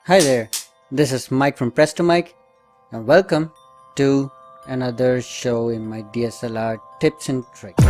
Hi there, this is Mike from Press to Mike and welcome to another show in my DSLR tips and tricks.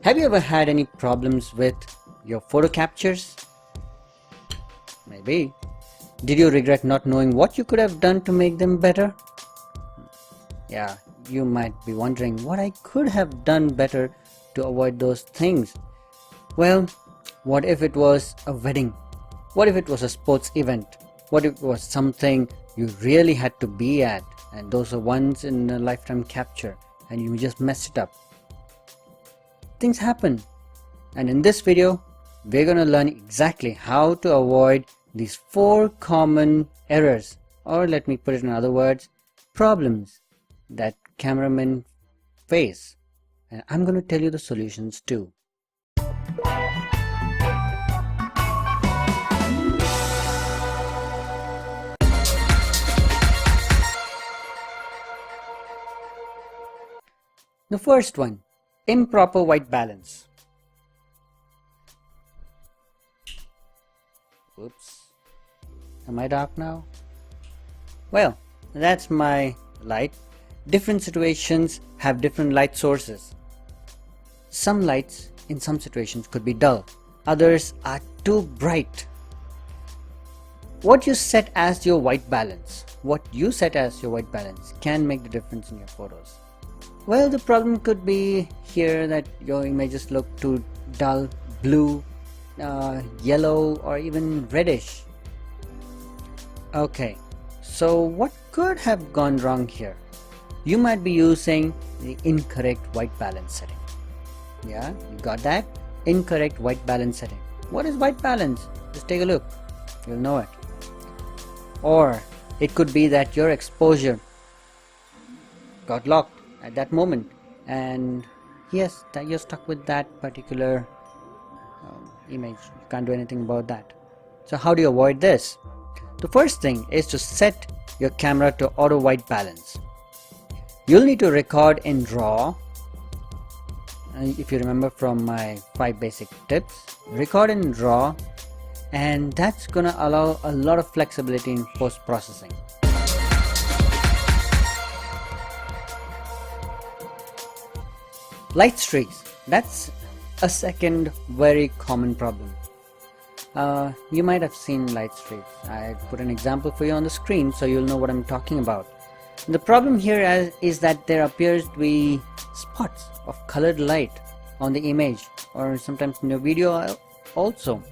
Have you ever had any problems with your photo captures? Maybe. Did you regret not knowing what you could have done to make them better? Yeah, you might be wondering what I could have done better to avoid those things. Well, what if it was a wedding? What if it was a sports event? What if it was something you really had to be at and those are once in a lifetime capture and you just messed it up? Things happen, and in this video we're going to learn exactly how to avoid these 4 common errors, or let me put it in other words, problems that cameramen face, and I'm going to tell you the solutions too. The first one, improper white balance. Oops, am I dark now? Well, that's my light. Different situations have different light sources. Some lights in some situations could be dull, others are too bright. What you set as your white balance can make the difference in your photos. Well, the problem could be here that your images look too dull, blue, yellow, or even reddish. Okay, so what could have gone wrong here? You might be using the incorrect white balance setting. Yeah, you got that? Incorrect white balance setting. What is white balance? Just take a look. You'll know it. Or it could be that your exposure got locked at that moment, and yes, that you're stuck with that particular image. You can't do anything about that. So how do you avoid this? The first thing is to set your camera to auto white balance. You'll need to record in RAW. If you remember from my 5 basic tips, record in RAW, and that's gonna allow a lot of flexibility in post-processing. Light streaks, that's a second very common problem. You might have seen light streaks. I put an example for you on the screen so you'll know what I'm talking about. The problem here is that there appears to be spots of colored light on the image, or sometimes in the video also.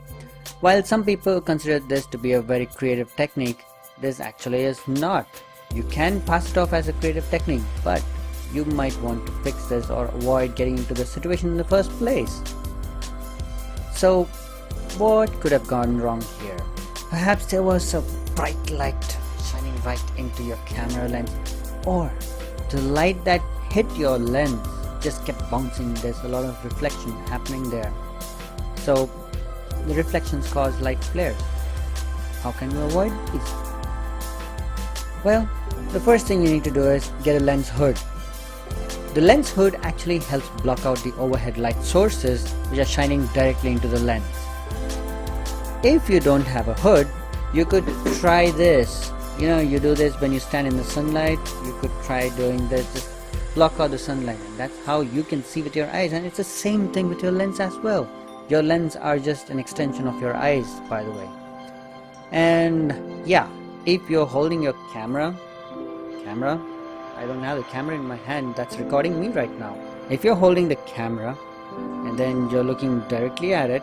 While some people consider this to be a very creative technique, this actually is not. You can pass it off as a creative technique, but you might want to fix this or avoid getting into the situation in the first place. So what could have gone wrong here? Perhaps there was a bright light shining right into your camera lens, or the light that hit your lens just kept bouncing. There's a lot of reflection happening there, so the reflections cause light flares. How can you avoid these? Well, the first thing you need to do is get a lens hood. The lens hood actually helps block out the overhead light sources which are shining directly into the lens. If you don't have a hood, you could try this. You know, you do this when you stand in the sunlight. You could try doing this, just block out the sunlight, and that's how you can see with your eyes. And it's the same thing with your lens as well. Your lens are just an extension of your eyes, by the way. And yeah, if you're holding your camera, I don't have the camera in my hand that's recording me right now. If you're holding the camera and then you're looking directly at it,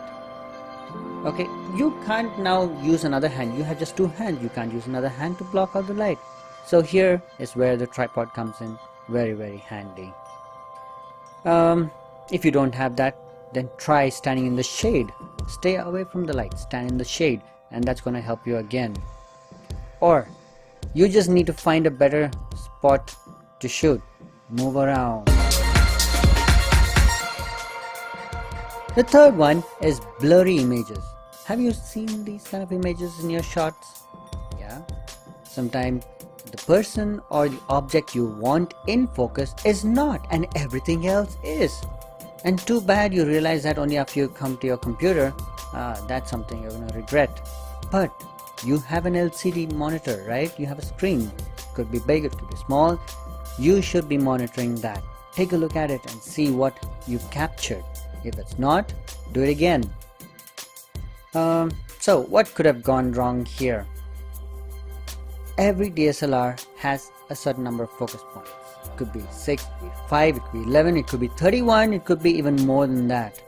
okay, you can't now use another hand. You have just 2 hands. You can't use another hand to block out the light. So here is where the tripod comes in very, very handy. If you don't have that, then try standing in the shade. Stay away from the light, stand in the shade, and that's going to help you again. Or you just need to find a better spot to shoot. Move around. The third one is blurry images. Have you seen these kind of images in your shots? Yeah. Sometimes the person or the object you want in focus is not, and everything else is. And too bad you realize that only after you come to your computer. That's something you're going to regret. But you have an LCD monitor, right? You have a screen. It could be big, it could be small. You should be monitoring that. Take a look at it and see what you've captured. If it's not, do it again. So what could have gone wrong here? Every DSLR has a certain number of focus points. It could be 6, it could be 5, it could be 11, it could be 31, it could be even more than that.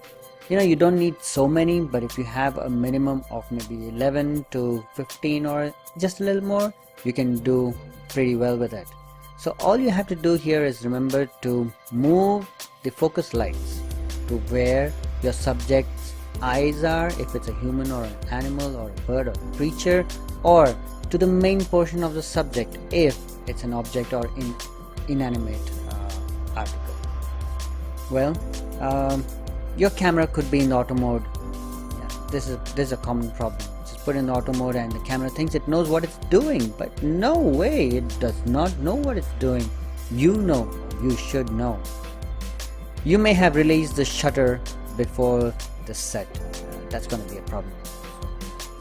You don't need so many, but if you have a minimum of maybe 11 to 15 or just a little more, you can do pretty well with it. So all you have to do here is remember to move the focus lights to where your subject's eyes are, if it's a human or an animal or a bird or a creature, or to the main portion of the subject if it's an object or inanimate article. Well, your camera could be in auto mode. This is a common problem. Just put in auto mode and the camera thinks it knows what it's doing, but no way, it does not know what it's doing. You know, you should know. You may have released the shutter before the set. That's going to be a problem.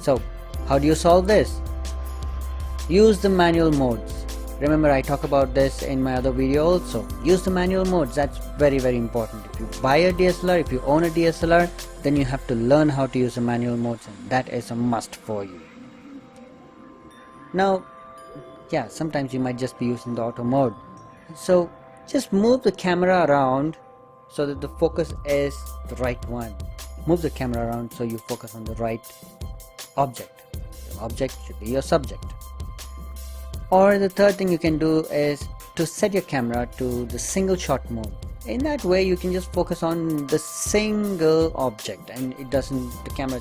So how do you solve this? Use the manual modes. Remember, I talk about this in my other video also. Use the manual modes. That's very, very important. If you buy a DSLR, if you own a DSLR, then you have to learn how to use the manual modes, and that is a must for you. Now, sometimes you might just be using the auto mode. So just move the camera around so that the focus is the right one. Move the camera around so you focus on the right object. The object should be your subject. Or the third thing you can do is to set your camera to the single shot mode. In that way you can just focus on the single object, and the camera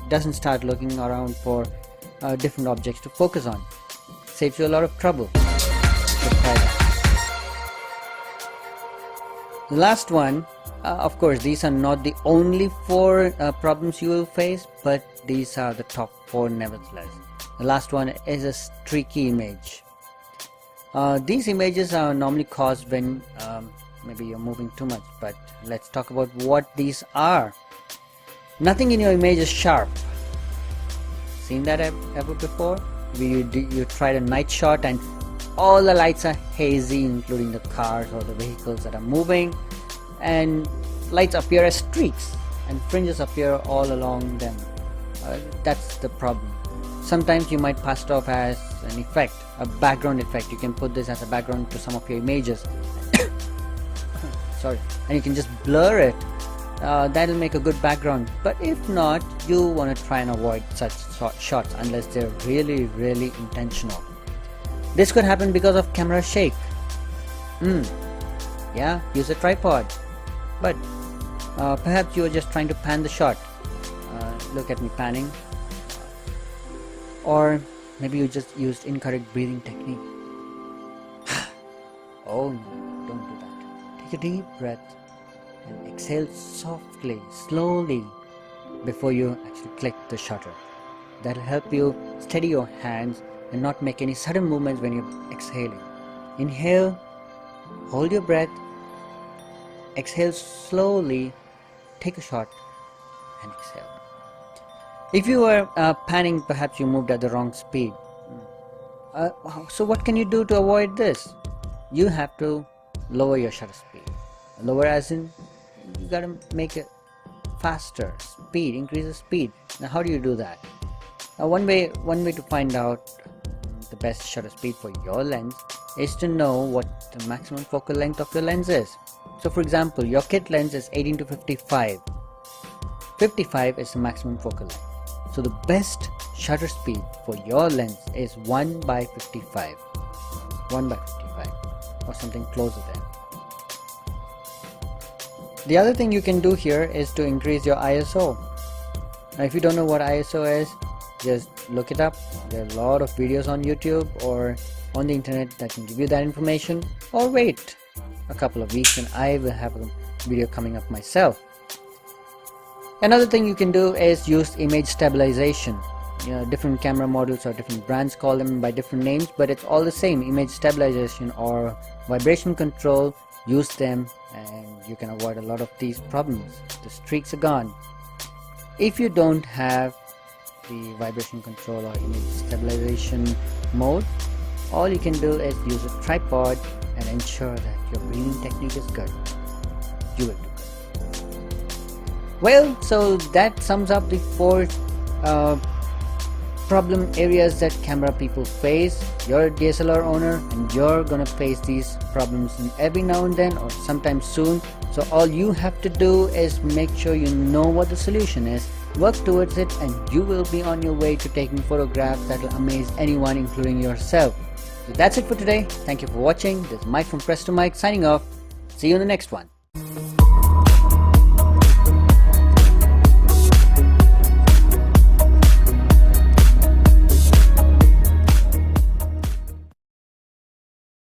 doesn't start looking around for different objects to focus on. Saves you a lot of trouble. You should try that. The last one, of course these are not the only 4 problems you will face, but these are the top 4 nevertheless. The last one is a streaky image. These images are normally caused when maybe you're moving too much, but let's talk about what these are. Nothing in your image is sharp. Seen that ever before? You tried a night shot and all the lights are hazy, including the cars or the vehicles that are moving, and lights appear as streaks and fringes appear all along them. That's the problem. Sometimes you might pass it off as an effect, a background effect. You can put this as a background to some of your images. Sorry, and you can just blur it. That'll make a good background. But if not, you want to try and avoid such shots unless they're really, really intentional. This could happen because of camera shake. Use a tripod. But perhaps you are just trying to pan the shot. Look at me panning. Or maybe you just used incorrect breathing technique. Oh no, don't do that. Take a deep breath and exhale softly, slowly before you actually click the shutter. That'll help you steady your hands and not make any sudden movements when you're exhaling. Inhale, hold your breath, exhale slowly, take a shot and exhale. If you were panning, perhaps you moved at the wrong speed. So what can you do to avoid this? You have to lower your shutter speed. Lower as in, you gotta make it faster. Speed, increase the speed. Now how do you do that? One way to find out the best shutter speed for your lens is to know what the maximum focal length of your lens is. So for example, your kit lens is 18 to 55. 55 is the maximum focal length. So the best shutter speed for your lens is 1/55. 1/55 or something closer there. The other thing you can do here is to increase your ISO. Now if you don't know what ISO is, just look it up. There are a lot of videos on YouTube or on the internet that can give you that information, or wait a couple of weeks and I will have a video coming up myself. Another thing you can do is use image stabilization. different camera models or different brands call them by different names, but it's all the same. Image stabilization or vibration control, use them and you can avoid a lot of these problems. The streaks are gone. If you don't have the vibration control or image stabilization mode, all you can do is use a tripod and ensure that your breathing technique is good. You will do good. Well, so that sums up the 4 problem areas that camera people face. You're a DSLR owner and you're gonna face these problems every now and then or sometime soon. So all you have to do is make sure you know what the solution is, work towards it, and you will be on your way to taking photographs that will amaze anyone, including yourself. So that's it for today. Thank you for watching. This is Mike from Press to Mike signing off. See you in the next one.